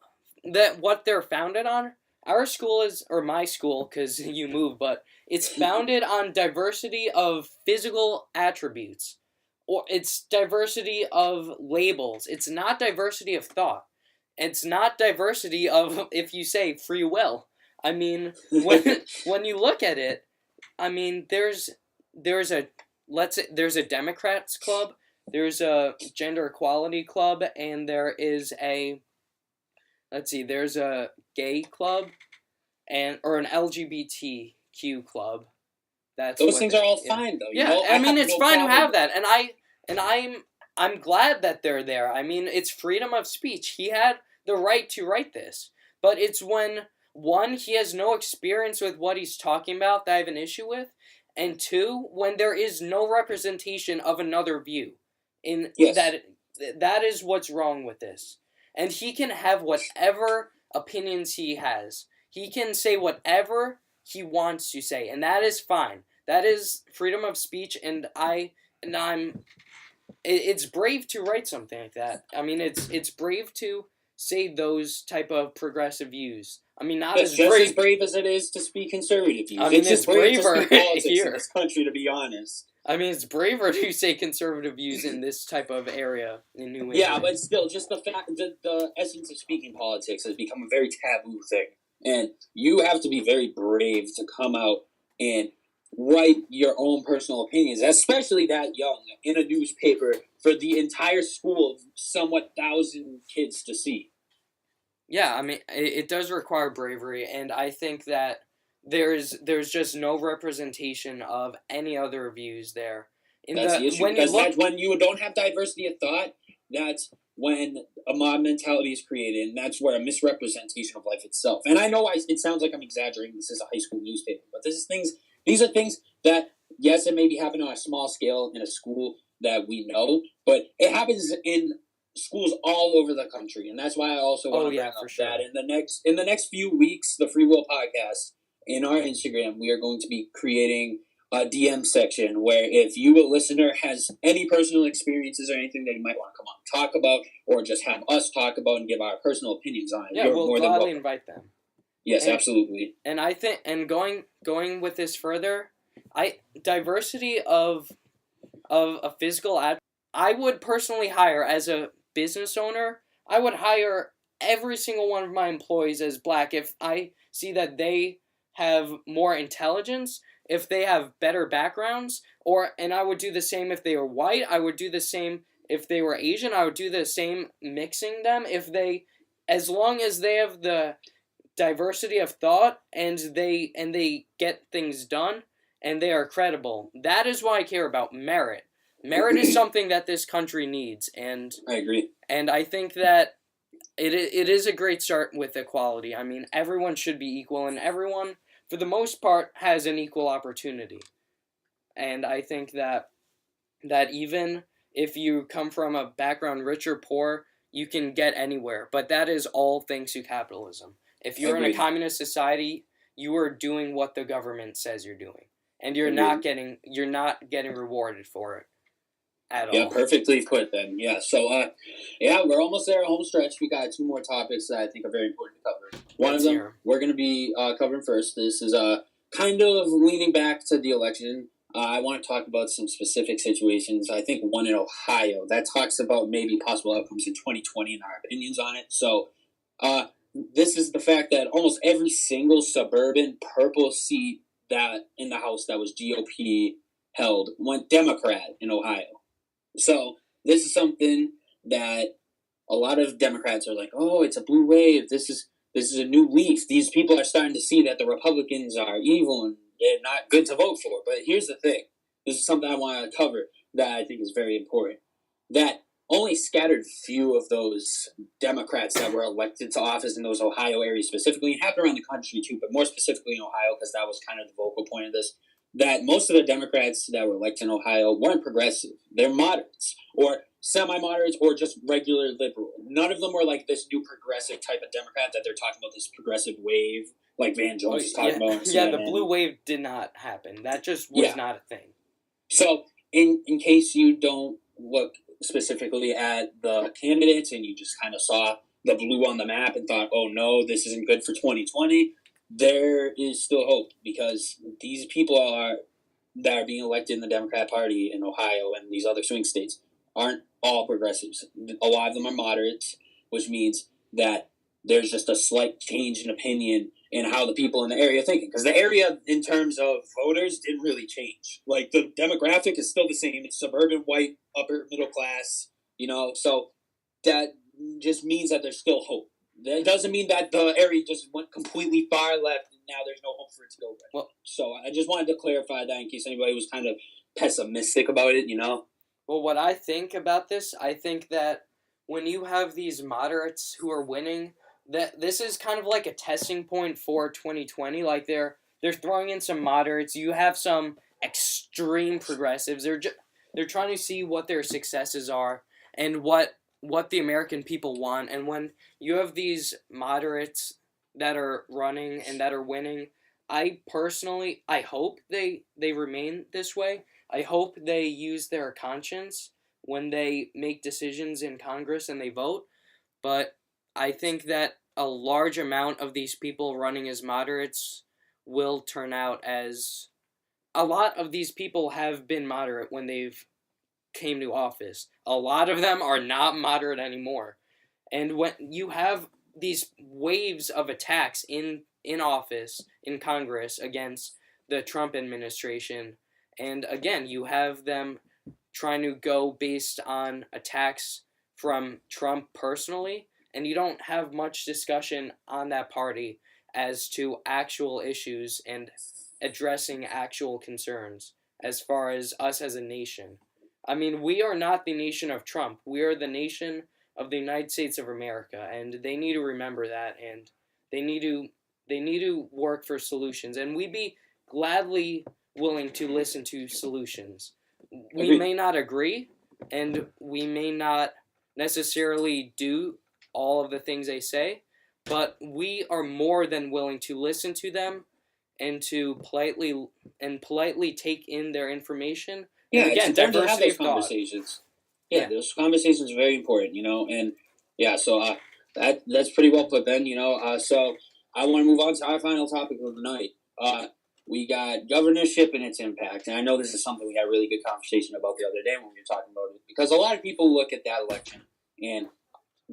what they're founded on, our school is, or my school, because you move, but it's founded on diversity of physical attributes. Or it's diversity of labels. It's not diversity of thought. It's not diversity of, if you say, free will. I mean, when you look at it, I mean, there's a Democrats club, there's a gender equality club, and there's a gay club, or an LGBTQ club. Those things are all fine, though. Yeah, I mean, it's fine to have that, and I'm glad that they're there. I mean, it's freedom of speech. He had the right to write this, but it's when, one, he has no experience with what he's talking about that I have an issue with, and two, when there is no representation of another view. That is what's wrong with this. And he can have whatever opinions he has. He can say whatever he wants to say, and that is fine. That is freedom of speech, and it's brave to write something like that. I mean, it's brave to say those type of progressive views. I mean, not as brave as it is to speak conservative views. I mean, it's braver to speak politics here in this country, to be honest. I mean, it's braver to say conservative views in this type of area in New England. Yeah, but still, just the fact that the essence of speaking politics has become a very taboo thing. And you have to be very brave to come out and write your own personal opinions, especially that young, in a newspaper for the entire school of somewhat 1,000 kids to see. Yeah, I mean, it does require bravery, and I think that there's just no representation of any other views there. That's the issue, when you don't have diversity of thought, that's when a mob mentality is created, and that's where a misrepresentation of life itself. And I know it sounds like I'm exaggerating. This is a high school newspaper, but these are things that, yes, it may be happening on a small scale in a school that we know, but it happens in schools all over the country, and that's why I also want to bring up that in the next few weeks, the Free Will Podcast, in our Instagram, we are going to be creating a DM section where if you, a listener, has any personal experiences or anything that you might want to come on and talk about, or just have us talk about and give our personal opinions on it, we'll gladly invite them. Yes, absolutely. And I think, and going with this further, diversity of a physical I would personally hire, as a business owner, I would hire every single one of my employees as black if I see that they have more intelligence, if they have better backgrounds, and I would do the same if they were white. I would do the same if they were Asian. I would do the same mixing them as long as they have the diversity of thought and they get things done and they are credible. That is why I care about merit. Merit is something that this country needs, and I agree. And I think that it is a great start with equality. I mean, everyone should be equal, and everyone, for the most part, has an equal opportunity. And I think that even if you come from a background rich or poor, you can get anywhere. But that is all thanks to capitalism. If you're in a Agreed. communist society, you are doing what the government says you're doing, and Agreed. you're not getting rewarded for it at Yeah, all. perfectly put then. Yeah. So yeah, we're almost there, home stretch. We got two more topics that I think are very important to cover. One of Let's them hear. we're gonna be covering first. This is kind of leaning back to the election. I want to talk about some specific situations. I think one in Ohio that talks about maybe possible outcomes in 2020 and our opinions on it. So uh, this is the fact that almost every single suburban purple seat that in the House that was GOP held went Democrat in Ohio. So this is something that a lot of Democrats are like, "Oh, it's a blue wave. This is a new leaf. These people are starting to see that the Republicans are evil and they're not good to vote for." But here's the thing: this is something I want to cover that I think is very important. That only scattered few of those Democrats that were elected to office in those Ohio areas specifically, and happened around the country too, but more specifically in Ohio because that was kind of the vocal point of this, that most of the Democrats that were elected in Ohio weren't progressive. They're moderates or semi-moderates or just regular liberal. None of them were like this new progressive type of Democrat that they're talking about, this progressive wave like Van Oh Jones is talking yeah, about on yeah. The blue CNN. wave did not happen. That just was Yeah. not a thing. So in case you don't look specifically at the candidates and you just kind of saw the blue on the map and thought, "Oh no, this isn't good for 2020," there is still hope because these people are that are being elected in the Democrat Party in Ohio and these other swing states aren't all progressives. A lot of them are moderates, which means that there's just a slight change in opinion in how the people in the area are thinking. Because the area, in terms of voters, didn't really change. Like the demographic is still the same. It's suburban, white, upper middle class. So that just means that there's still hope. That doesn't mean that the area just went completely far left and now there's no hope for it to go right. Well, So I just wanted to clarify that in case anybody was kind of pessimistic about it. well, what I think about this, I think that when you have these moderates who are winning, that this is kind of like a testing point for 2020. Like they're throwing in some moderates. You have some extreme progressives. They're trying to see what their successes are and what the American people want. And when you have these moderates that are running and that are winning, I hope they remain this way. I hope they use their conscience when they make decisions in Congress and they vote, but I think that a large amount of these people running as moderates will turn out as a lot of these people have been moderate when they've came to office. A lot of them are not moderate anymore. And when you have these waves of attacks in office in Congress against the Trump administration, and again, you have them trying to go based on attacks from Trump personally, and you don't have much discussion on that party as to actual issues and addressing actual concerns as far as us as a nation. I mean, we are not the nation of Trump. We are the nation of the United States of America, and they need to remember that, and they need to they need to work for solutions, and we'd be gladly willing to listen to solutions. We Agreed. may not agree, and we may not necessarily do all of the things they say, but we are more than willing to listen to them and to politely take in their information. And Yeah, it's again, important to have diversity those of thought. conversations. Yeah, Yeah. those conversations are very important. And yeah, so that's pretty well put, Ben. So I want to move on to our final topic of the night. We got governorship and its impact, and I know this is something we had a really good conversation about the other day when we were talking about it, because a lot of people look at that election, and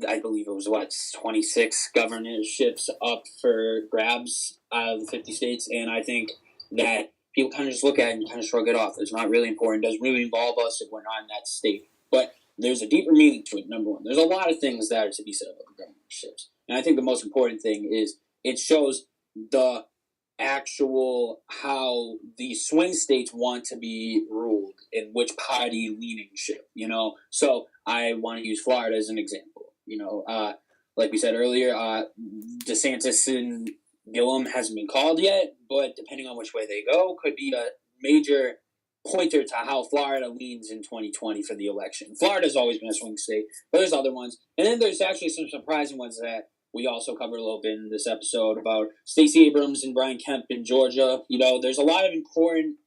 I believe it was 26 governorships up for grabs out of the 50 states, and I think that people kind of just look at it and kind of shrug it off. It's not really important. It doesn't really involve us if we're not in that state. But there's a deeper meaning to it. Number one, there's a lot of things that are to be said about the governorships, and I think the most important thing is it shows the actual how the swing states want to be ruled and which party leaning ship. So I want to use Florida as an example. like we said earlier, DeSantis and Gillum hasn't been called yet, but depending on which way they go, could be a major pointer to how Florida leans in 2020 for the election. Florida's always been a swing state, but there's other ones. And then there's actually some surprising ones that we also covered a little bit in this episode about Stacey Abrams and Brian Kemp in Georgia. There's a lot of important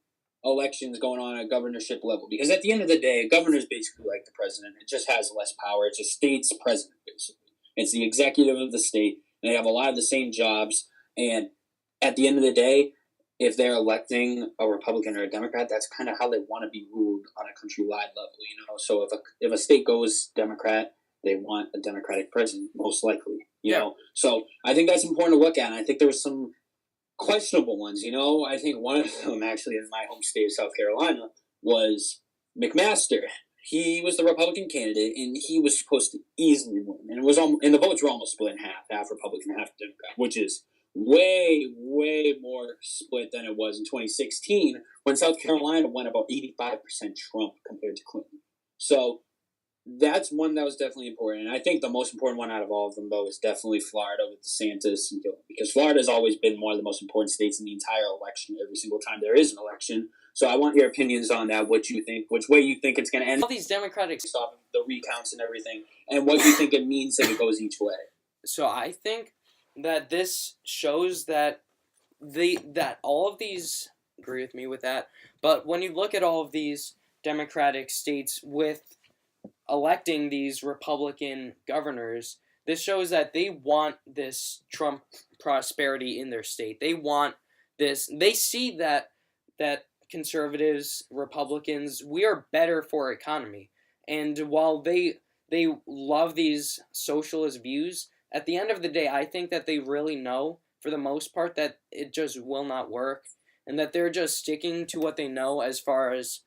elections going on at governorship level, because at the end of the day, a governor is basically like the president. It just has less power. It's a state's president, basically. It's the executive of the state, and they have a lot of the same jobs. And at the end of the day, if they're electing a Republican or a Democrat, that's kind of how they want to be ruled on a countrywide level. So if a state goes Democrat, they want a Democratic president, most likely. So I think that's important to look at. And I think there was some questionable ones. I think one of them, actually, in my home state of South Carolina, was McMaster. He was the Republican candidate, and he was supposed to easily win. And and the votes were almost split in half Republican, half Democrat, which is way, way more split than it was in 2016, when South Carolina went about 85% Trump compared to Clinton. So that's one that was definitely important. And I think the most important one out of all of them, though, is definitely Florida with DeSantis and Gillum, because Florida has always been one of the most important states in the entire election, every single time there is an election. So I want your opinions on that, what you think, which way you think it's going to end. All these Democratic off of the recounts and everything, and what you think it means if it goes each way. So I think that this shows that that all of these agree with me with that. But when you look at all of these Democratic states with electing these Republican governors, this shows that they want this Trump prosperity in their state. They want this. They see that conservatives, Republicans, we are better for economy. And while they love these socialist views, at the end of the day, I think that they really know, for the most part, that it just will not work, and that they're just sticking to what they know as far as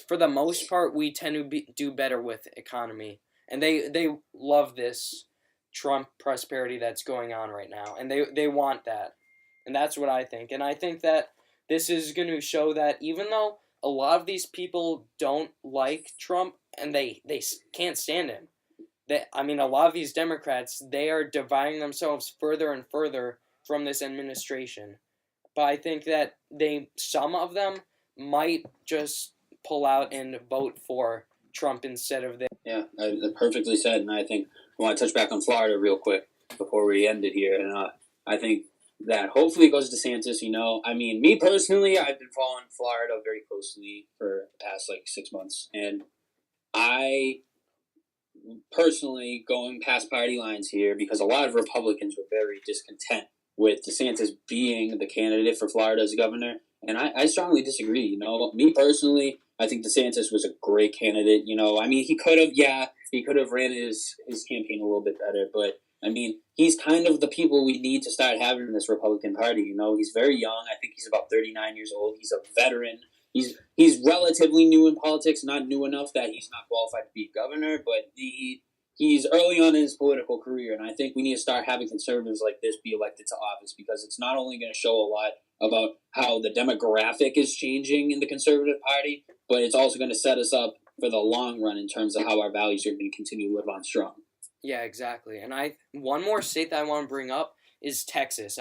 for the most part, we tend to do better with economy. And they love this Trump prosperity that's going on right now, and they want that. And that's what I think. And I think that this is going to show that even though a lot of these people don't like Trump and they can't stand him, a lot of these Democrats, they are dividing themselves further and further from this administration. But I think that some of them might just pull out and vote for Trump instead of this. Yeah, perfectly said. And I think I want to touch back on Florida real quick before we end it here. And I think that hopefully it goes to DeSantis. Me personally, I've been following Florida very closely for the past 6 months. And I personally, going past party lines here, because a lot of Republicans were very discontent with DeSantis being the candidate for Florida as governor. And I strongly disagree. Me personally, I think DeSantis was a great candidate. He could have ran his campaign a little bit better, but he's kind of the people we need to start having in this Republican Party. He's very young. I think he's about 39 years old. He's a veteran. He's relatively new in politics, not new enough that he's not qualified to be governor, but he's early on in his political career, and I think we need to start having conservatives like this be elected to office, because it's not only going to show a lot about how the demographic is changing in the Conservative Party, but it's also going to set us up for the long run in terms of how our values are going to continue to live on strong. Yeah, exactly. And one more state that I want to bring up is Texas.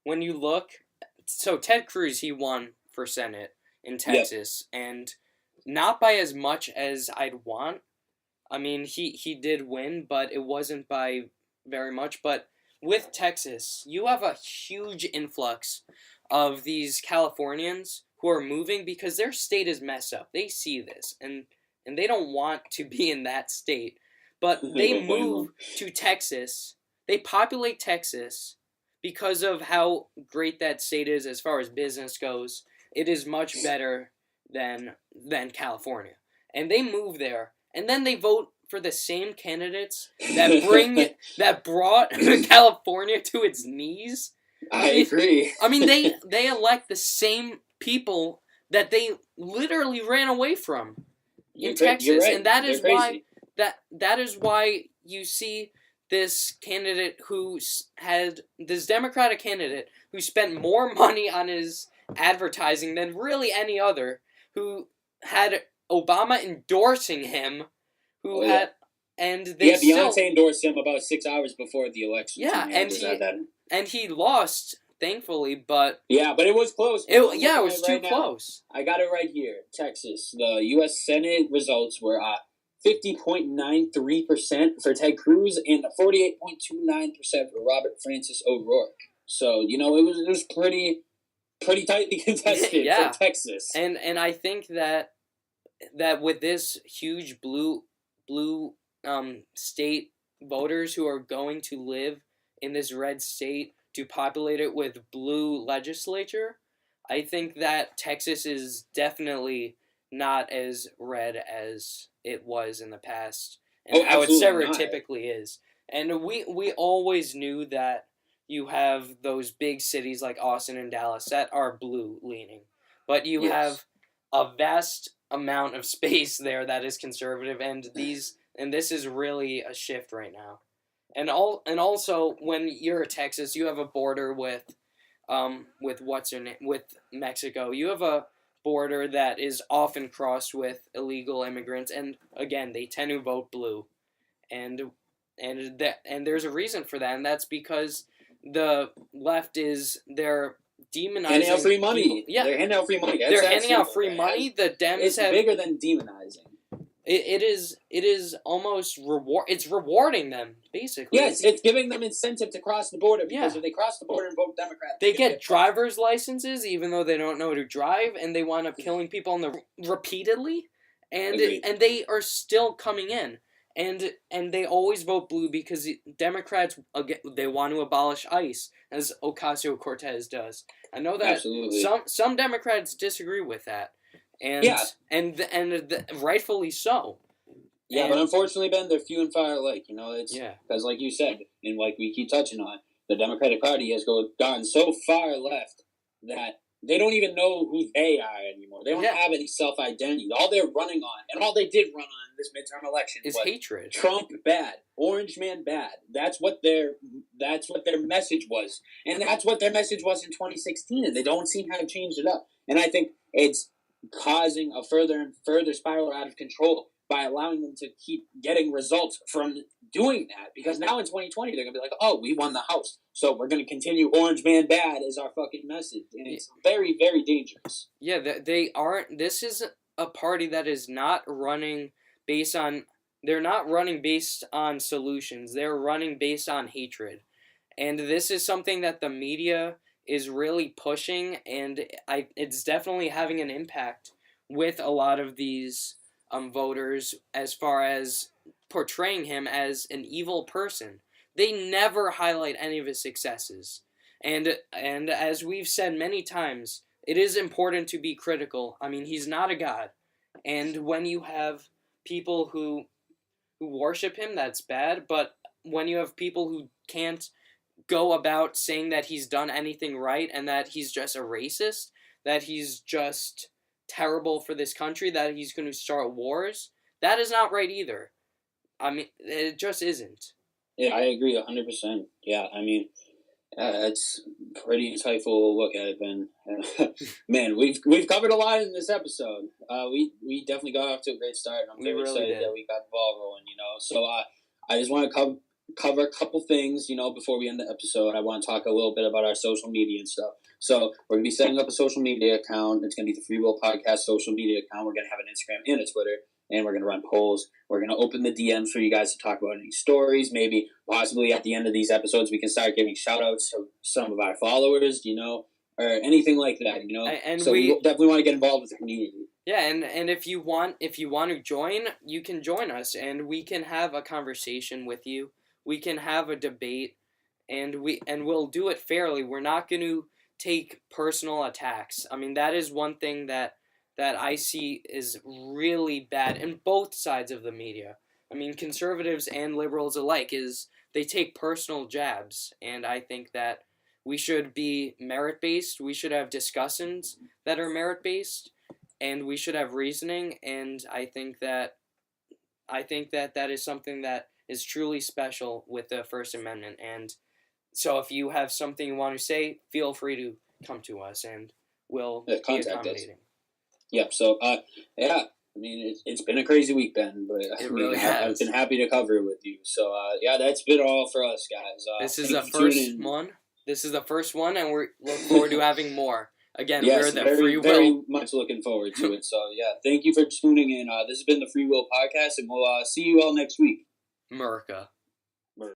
When you look, so Ted Cruz, he won for Senate in Texas, yep. And not by as much as I'd want. He did win, but it wasn't by very much. But with Texas, you have a huge influx of these Californians who are moving because their state is messed up. They see this, and they don't want to be in that state. But they move to Texas. They populate Texas because of how great that state is as far as business goes. It is much better than California. And they move there, and then they vote for the same candidates that brought California to its knees. I agree. They elect the same people that they literally ran away from in Texas, right. And that is why that is why you see this candidate this Democratic candidate who spent more money on his advertising than really any other, who had Obama endorsing him, and they Beyonce endorsed him about 6 hours before the election. Yeah, and he lost, thankfully, but but it was close. It was too close. I got it right here. Texas, the U.S. Senate results were 50.93% for Ted Cruz and 48.29% for Robert Francis O'Rourke. So it was pretty tightly contested for Texas. And I think that with this huge blue state voters who are going to live in this red state to populate it with blue legislature, I think that Texas is definitely not as red as it was in the past, and how it stereotypically is. And we always knew that you have those big cities like Austin and Dallas that are blue leaning, but you have a vast amount of space there that is conservative, and this is really a shift right now. And also when you're Texas, you have a border with with Mexico. You have a border that is often crossed with illegal immigrants, and again, they tend to vote blue, and there's a reason for that, and that's because the left they're demonizing. Handing out free money. They're handing out free money. They're handing out free money. The Dems have bigger than demonizing. It is almost it's rewarding them, basically. Yes, it's giving them incentive to cross the border, because if they cross the border and vote Democrat, they get driver's licenses even though they don't know how to drive, and they wind up killing people repeatedly, and they are still coming in, and they always vote blue because Democrats, again, they want to abolish ICE, as Ocasio-Cortez does. I know that some Democrats disagree with that. And rightfully so. Yeah, but unfortunately, Ben, they're few and far alike. It's because, like you said, and like we keep touching on, the Democratic Party has gone so far left that they don't even know who they are anymore. They don't have any self-identity. All they're running on, and all they did run on this midterm election, is hatred. Trump bad, Orange Man bad. That's what their message was, and that's what their message was in 2016. And they don't seem to have changed it up. And I think it's causing a further and further spiral out of control by allowing them to keep getting results from doing that. Because now in 2020, they're going to be like, oh, we won the House, so we're going to continue Orange Man bad as our fucking message. And it's very, very dangerous. Yeah, they aren't. This is a party that is not running based on... They're not running based on solutions. They're running based on hatred. And this is something that the media is really pushing, and it's definitely having an impact with a lot of these voters as far as portraying him as an evil person. They never highlight any of his successes. And as we've said many times, it is important to be critical. I mean, he's not a god. And when you have people who worship him, that's bad. But when you have people who can't go about saying that he's done anything right and that he's just a racist, that he's just terrible for this country, that he's going to start wars, that is not right either. I mean, it just isn't. Yeah, I agree 100%. Yeah, I mean, it's pretty insightful look at it, Ben. Man, we've covered a lot in this episode. We definitely got off to a great start. I'm very excited that we got the ball rolling, So I just want to cover a couple things, before we end the episode. I want to talk a little bit about our social media and stuff. So we're going to be setting up a social media account. It's going to be the Free Will Podcast social media account. We're going to have an Instagram and a Twitter, and we're going to run polls. We're going to open the DMs for you guys to talk about any stories. Maybe possibly at the end of these episodes, we can start giving shout outs to some of our followers, or anything like that, And so we definitely want to get involved with the community. Yeah, and if you want to join, you can join us, and we can have a conversation with you. We can have a debate, and we'll do it fairly. We're not going to take personal attacks. I mean, that is one thing that I see is really bad in both sides of the media. I mean, conservatives and liberals alike, is they take personal jabs, and I think that we should be merit-based. We should have discussions that are merit-based, and we should have reasoning, and I think that that is something that is truly special with the First Amendment. And so if you have something you want to say, feel free to come to us, and we'll be accommodating. Yep. So, I mean, it's been a crazy week, Ben, but It really has. I've been happy to cover it with you. So, yeah, that's been all for us, guys. This is thank the you for tuning first in. one. This is the first one, and we look forward to having more. Again, Yes, we're the very, Free Will. very much looking forward to it. So, yeah, thank you for tuning in. This has been the Free Will Podcast, and we'll see you all next week. America.